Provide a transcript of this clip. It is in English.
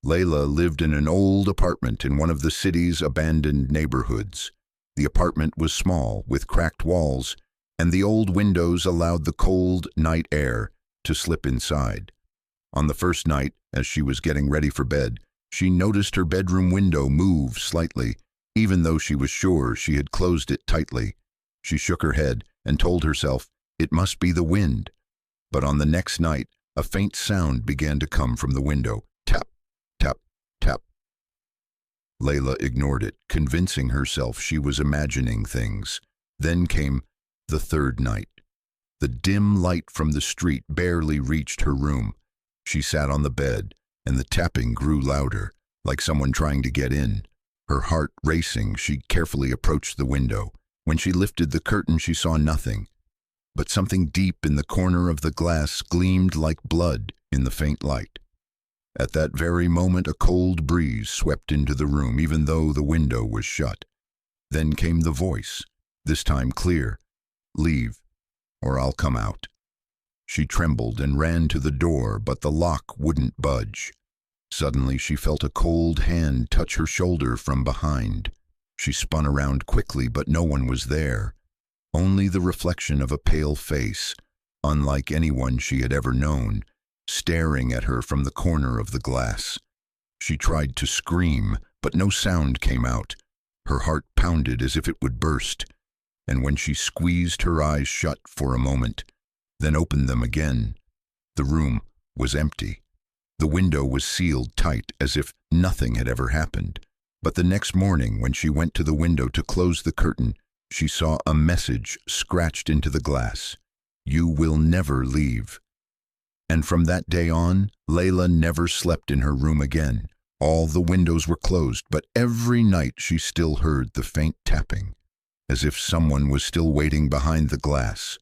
Layla lived in an old apartment in one of the city's abandoned neighborhoods. The apartment was small, with cracked walls, and the old windows allowed the cold night air to slip inside. On the first night, as she was getting ready for bed, she noticed her bedroom window move slightly, even though she was sure she had closed it tightly. She shook her head and told herself it must be the wind. But on the next night, a faint sound began to come from the window. Tap, tap, tap. Layla ignored it, convincing herself she was imagining things. Then came the third night. The dim light from the street barely reached her room. She sat on the bed, and the tapping grew louder, like someone trying to get in. Her heart racing, she carefully approached the window. When she lifted the curtain, she saw nothing. But something deep in the corner of the glass gleamed like blood in the faint light. At that very moment, a cold breeze swept into the room, even though the window was shut. Then came the voice, this time clear. "Leave, or I'll come out." She trembled and ran to the door, but the lock wouldn't budge. Suddenly, she felt a cold hand touch her shoulder from behind. She spun around quickly, but no one was there. Only the reflection of a pale face, unlike anyone she had ever known, staring at her from the corner of the glass. She tried to scream, but no sound came out. Her heart pounded as if it would burst, and when she squeezed her eyes shut for a moment, then opened them again, the room was empty. The window was sealed tight, as if nothing had ever happened. But the next morning, when she went to the window to close the curtain, she saw a message scratched into the glass. "You will never leave." And from that day on, Layla never slept in her room again. All the windows were closed, but every night she still heard the faint tapping, as if someone was still waiting behind the glass.